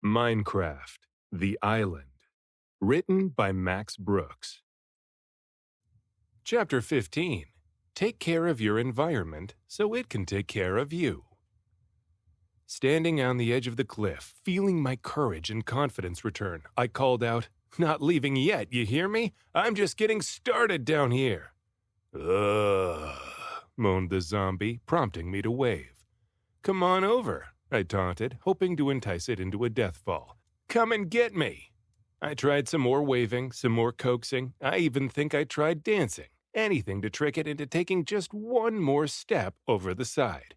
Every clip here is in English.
Minecraft, The Island. Written by Max Brooks. Chapter 15. Take care of your environment so it can take care of you. Standing on the edge of the cliff, feeling my courage and confidence return, I called out, "Not leaving yet, you hear me? I'm just getting started down here." "Ugh," moaned the zombie, prompting me to wave. "Come on over," I taunted, hoping to entice it into a death fall. "Come and get me." I tried some more waving, some more coaxing. I even think I tried dancing. Anything to trick it into taking just one more step over the side.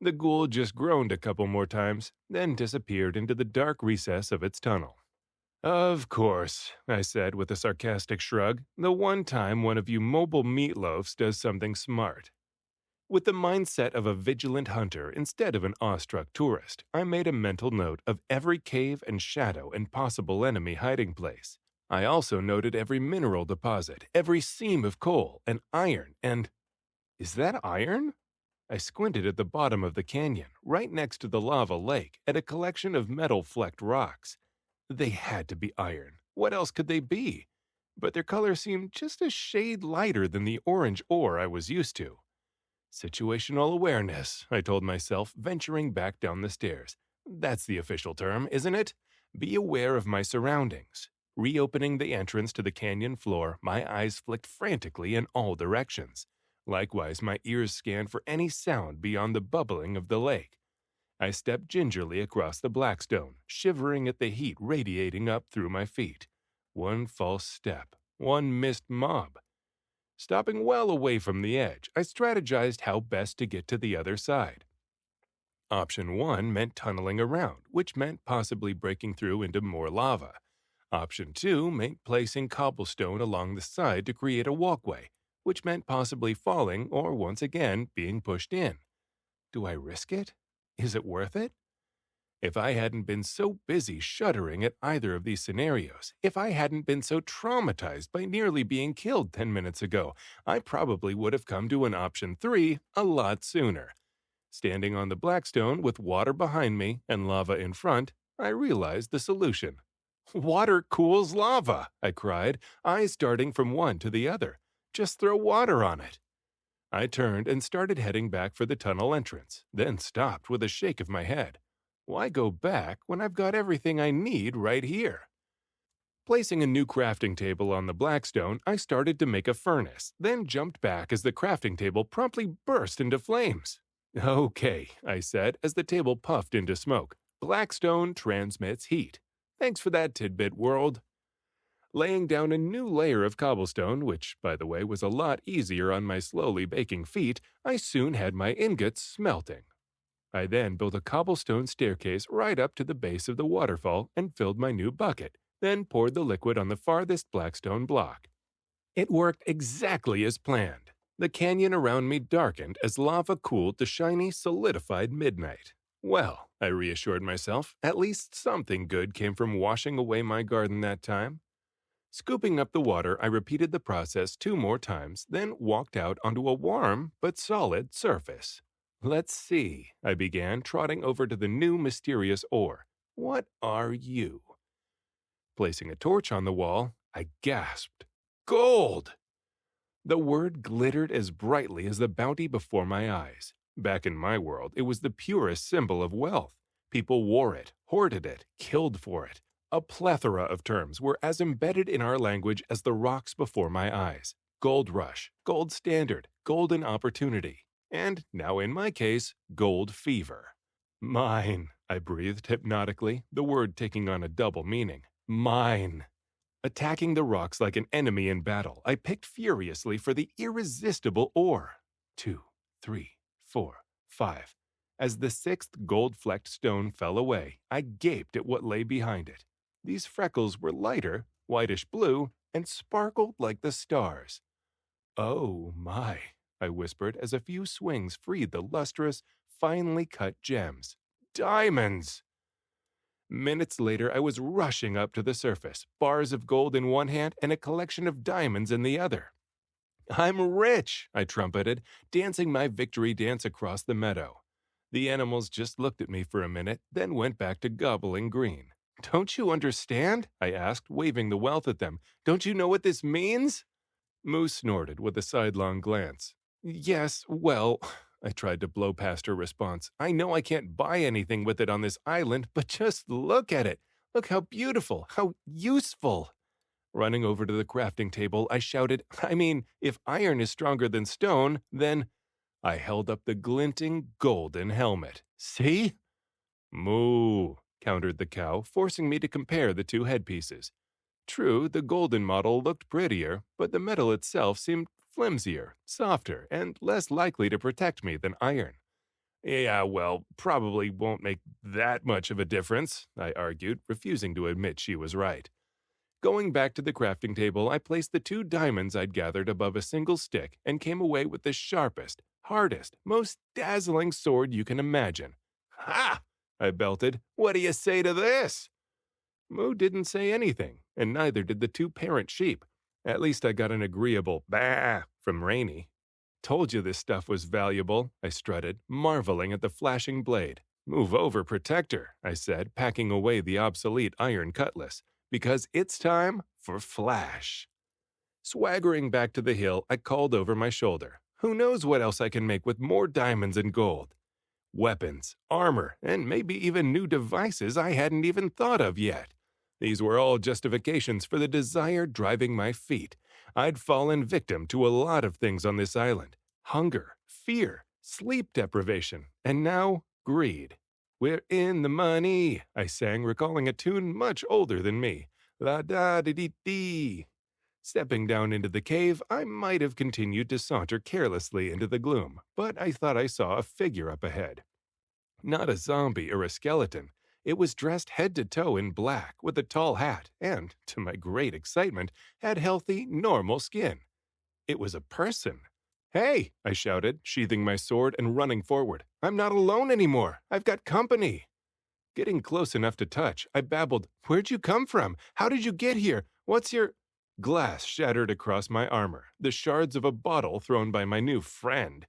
The ghoul just groaned a couple more times, then disappeared into the dark recess of its tunnel. "Of course," I said with a sarcastic shrug, "the one time one of you mobile meatloafs does something smart." With the mindset of a vigilant hunter instead of an awestruck tourist, I made a mental note of every cave and shadow and possible enemy hiding place. I also noted every mineral deposit, every seam of coal and iron, and... Is that iron? I squinted at the bottom of the canyon, right next to the lava lake, at a collection of metal-flecked rocks. They had to be iron. What else could they be? But their color seemed just a shade lighter than the orange ore I was used to. Situational awareness, I told myself, venturing back down the stairs. That's the official term, isn't it? Be aware of my surroundings. Reopening the entrance to the canyon floor, my eyes flicked frantically in all directions. Likewise, my ears scanned for any sound beyond the bubbling of the lake. I stepped gingerly across the blackstone, shivering at the heat radiating up through my feet. One false step, one missed mob. Stopping well away from the edge, I strategized how best to get to the other side. Option 1 meant tunneling around, which meant possibly breaking through into more lava. Option 2 meant placing cobblestone along the side to create a walkway, which meant possibly falling or once again being pushed in. Do I risk it? Is it worth it? If I hadn't been so busy shuddering at either of these scenarios, if I hadn't been so traumatized by nearly being killed 10 minutes ago, I probably would have come to an option 3 a lot sooner. Standing on the blackstone with water behind me and lava in front, I realized the solution. "Water cools lava," I cried, eyes darting from one to the other. "Just throw water on it." I turned and started heading back for the tunnel entrance, then stopped with a shake of my head. Why go back when I've got everything I need right here? Placing a new crafting table on the blackstone, I started to make a furnace, then jumped back as the crafting table promptly burst into flames. "Okay," I said as the table puffed into smoke. "Blackstone transmits heat. Thanks for that tidbit, world." Laying down a new layer of cobblestone, which, by the way, was a lot easier on my slowly baking feet, I soon had my ingots smelting. I then built a cobblestone staircase right up to the base of the waterfall and filled my new bucket, then poured the liquid on the farthest blackstone block. It worked exactly as planned. The canyon around me darkened as lava cooled to shiny, solidified midnight. Well, I reassured myself, at least something good came from washing away my garden that time. Scooping up the water, I repeated the process 2 more times, then walked out onto a warm but solid surface. "Let's see," I began, trotting over to the new mysterious ore. "What are you?" Placing a torch on the wall, I gasped. "Gold!" The word glittered as brightly as the bounty before my eyes. Back in my world, it was the purest symbol of wealth. People wore it, hoarded it, killed for it. A plethora of terms were as embedded in our language as the rocks before my eyes. Gold rush, gold standard, golden opportunity. And, now in my case, gold fever. "Mine," I breathed hypnotically, the word taking on a double meaning. Mine. Attacking the rocks like an enemy in battle, I picked furiously for the irresistible ore. 2, 3, 4, 5. As the 6th gold-flecked stone fell away, I gaped at what lay behind it. These freckles were lighter, whitish blue, and sparkled like the stars. "Oh my," I whispered as a few swings freed the lustrous, finely cut gems. "Diamonds!" Minutes later, I was rushing up to the surface, bars of gold in one hand and a collection of diamonds in the other. "I'm rich," I trumpeted, dancing my victory dance across the meadow. The animals just looked at me for a minute, then went back to gobbling green. Don't you understand? I asked, waving the wealth at them. Don't you know what this means? Moo snorted with a sidelong glance. Yes, well, I tried to blow past her response. I know I can't buy anything with it on this island, but just look at it. Look how beautiful, how useful. Running over to the crafting table, I shouted, I mean, if iron is stronger than stone, then I held up the glinting golden helmet. See? Moo, countered the cow, forcing me to compare the two headpieces. True, the golden model looked prettier, but the metal itself seemed flimsier, softer, and less likely to protect me than iron. Yeah, well, probably won't make that much of a difference, I argued, refusing to admit she was right. Going back to the crafting table, I placed the 2 diamonds I'd gathered above a single stick and came away with the sharpest, hardest, most dazzling sword you can imagine. Ha! I belted. What do you say to this? Moo didn't say anything, and neither did the 2 parent sheep. At least I got an agreeable "bah" from Rainy. Told you this stuff was valuable, I strutted, marveling at the flashing blade. Move over, Protector, I said, packing away the obsolete iron cutlass, because it's time for Flash. Swaggering back to the hill, I called over my shoulder. Who knows what else I can make with more diamonds and gold? Weapons, armor, and maybe even new devices I hadn't even thought of yet. These were all justifications for the desire driving my feet. I'd fallen victim to a lot of things on this island. Hunger, fear, sleep deprivation, and now greed. We're in the money, I sang, recalling a tune much older than me. La-da-dee-dee-dee. Stepping down into the cave, I might have continued to saunter carelessly into the gloom, but I thought I saw a figure up ahead. Not a zombie or a skeleton. It was dressed head to toe in black with a tall hat and, to my great excitement, had healthy, normal skin. It was a person. Hey, I shouted, sheathing my sword and running forward. I'm not alone anymore. I've got company. Getting close enough to touch, I babbled, Where'd you come from? How did you get here? What's your... Glass shattered across my armor, the shards of a bottle thrown by my new friend.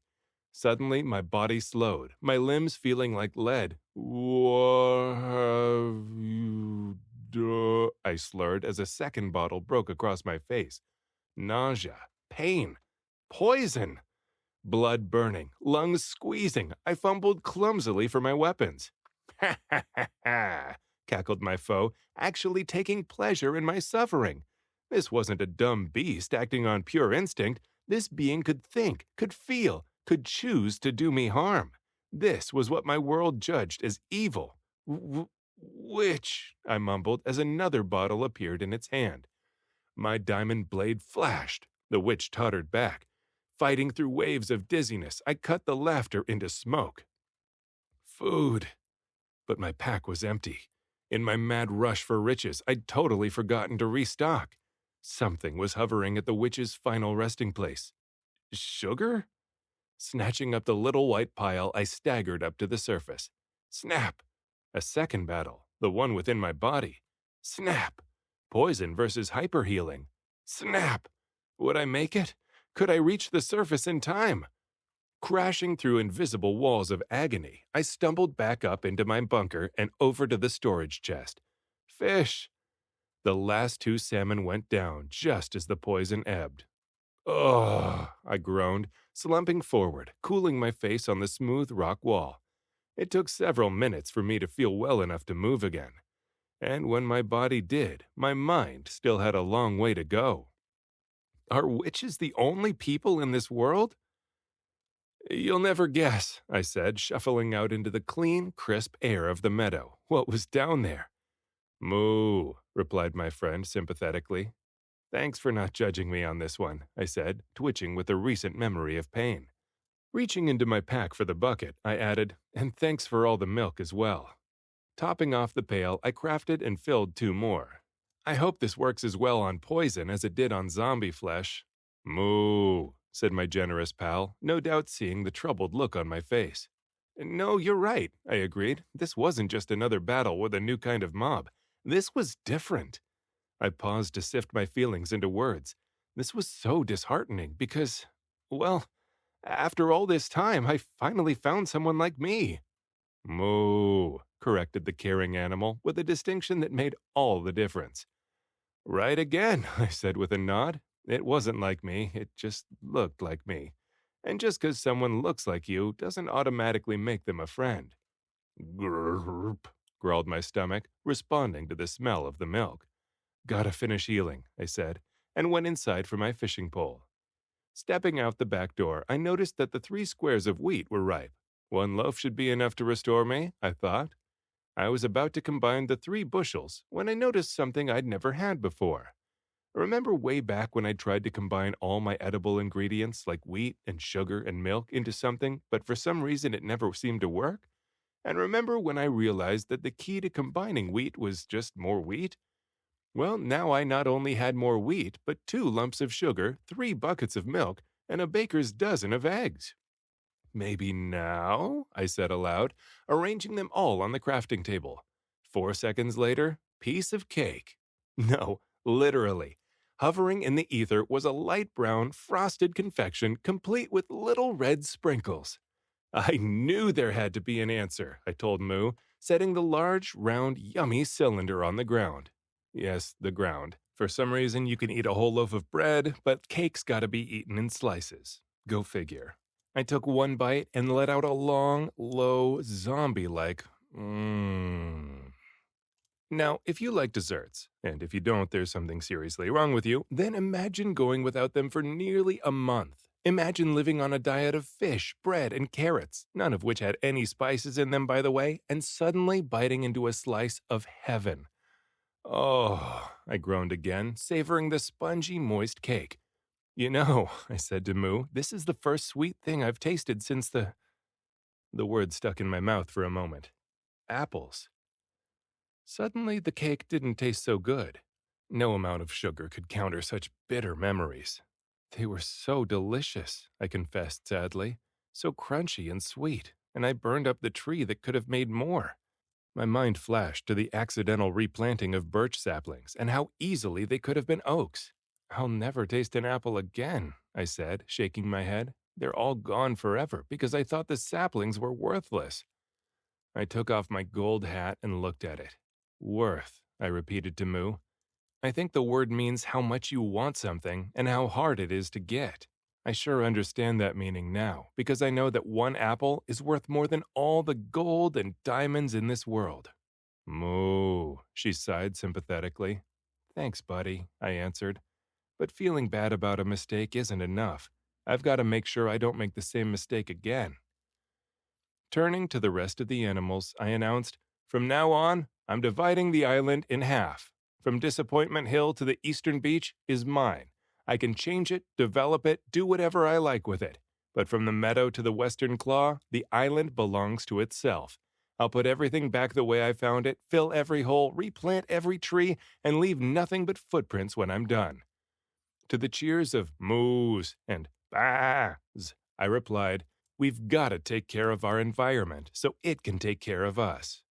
Suddenly, my body slowed, my limbs feeling like lead. What have you done? I slurred as a second bottle broke across my face. Nausea, pain, poison. Blood burning, lungs squeezing, I fumbled clumsily for my weapons. Ha ha ha ha, cackled my foe, actually taking pleasure in my suffering. This wasn't a dumb beast acting on pure instinct. This being could think, could feel, could choose to do me harm. This was what my world judged as evil. Which, I mumbled as another bottle appeared in its hand. My diamond blade flashed. The witch tottered back. Fighting through waves of dizziness, I cut the laughter into smoke. Food. But my pack was empty. In my mad rush for riches, I'd totally forgotten to restock. Something was hovering at the witch's final resting place. Sugar? Snatching up the little white pile, I staggered up to the surface. Snap! A second battle, the one within my body. Snap! Poison versus hyperhealing. Snap! Would I make it? Could I reach the surface in time? Crashing through invisible walls of agony, I stumbled back up into my bunker and over to the storage chest. Fish! The last 2 salmon went down just as the poison ebbed. Ugh, I groaned, slumping forward, cooling my face on the smooth rock wall. It took several minutes for me to feel well enough to move again. And when my body did, my mind still had a long way to go. Are witches the only people in this world? You'll never guess, I said, shuffling out into the clean, crisp air of the meadow. What was down there? Moo, replied my friend sympathetically. Thanks for not judging me on this one, I said, twitching with a recent memory of pain. Reaching into my pack for the bucket, I added, and thanks for all the milk as well. Topping off the pail, I crafted and filled 2 more. I hope this works as well on poison as it did on zombie flesh. Moo, said my generous pal, no doubt seeing the troubled look on my face. No, you're right, I agreed. This wasn't just another battle with a new kind of mob. This was different. I paused to sift my feelings into words. This was so disheartening because, well, after all this time, I finally found someone like me. Moo, corrected the caring animal with a distinction that made all the difference. Right again, I said with a nod. It wasn't like me, it just looked like me. And just 'cause someone looks like you doesn't automatically make them a friend. Grrrp, growled my stomach, responding to the smell of the milk. Gotta finish healing, I said, and went inside for my fishing pole. Stepping out the back door, I noticed that the 3 squares of wheat were ripe. 1 loaf should be enough to restore me, I thought. I was about to combine the 3 bushels when I noticed something I'd never had before. Remember way back when I tried to combine all my edible ingredients like wheat and sugar and milk into something, but for some reason it never seemed to work? And remember when I realized that the key to combining wheat was just more wheat? Well, now I not only had more wheat, but 2 lumps of sugar, 3 buckets of milk, and a baker's dozen of eggs. Maybe now, I said aloud, arranging them all on the crafting table. 4 seconds later, piece of cake. No, literally. Hovering in the ether was a light brown, frosted confection complete with little red sprinkles. I knew there had to be an answer, I told Moo, setting the large, round, yummy cylinder on the ground. Yes, the ground. For some reason, you can eat a whole loaf of bread, but cake's gotta be eaten in slices. Go figure. I took 1 bite and let out a long, low, zombie-like mmm. Now, if you like desserts, and if you don't, there's something seriously wrong with you, then imagine going without them for nearly a month. Imagine living on a diet of fish, bread, and carrots, none of which had any spices in them, by the way, and suddenly biting into a slice of heaven. Oh, I groaned again, savoring the spongy, moist cake. You know, I said to Moo, this is the first sweet thing I've tasted since the word stuck in my mouth for a moment. Apples. Suddenly, the cake didn't taste so good. No amount of sugar could counter such bitter memories. They were so delicious, I confessed sadly, so crunchy and sweet, and I burned up the tree that could have made more. My mind flashed to the accidental replanting of birch saplings and how easily they could have been oaks. I'll never taste an apple again, I said, shaking my head. They're all gone forever because I thought the saplings were worthless. I took off my gold hat and looked at it. Worth, I repeated to Moo. I think the word means how much you want something and how hard it is to get. I sure understand that meaning now, because I know that 1 apple is worth more than all the gold and diamonds in this world. Moo, she sighed sympathetically. Thanks, buddy, I answered. But feeling bad about a mistake isn't enough. I've got to make sure I don't make the same mistake again. Turning to the rest of the animals, I announced, from now on, I'm dividing the island in half. From Disappointment Hill to the eastern beach is mine. I can change it, develop it, do whatever I like with it. But from the meadow to the western claw, the island belongs to itself. I'll put everything back the way I found it, fill every hole, replant every tree, and leave nothing but footprints when I'm done. To the cheers of moos and baas, I replied, we've got to take care of our environment so it can take care of us.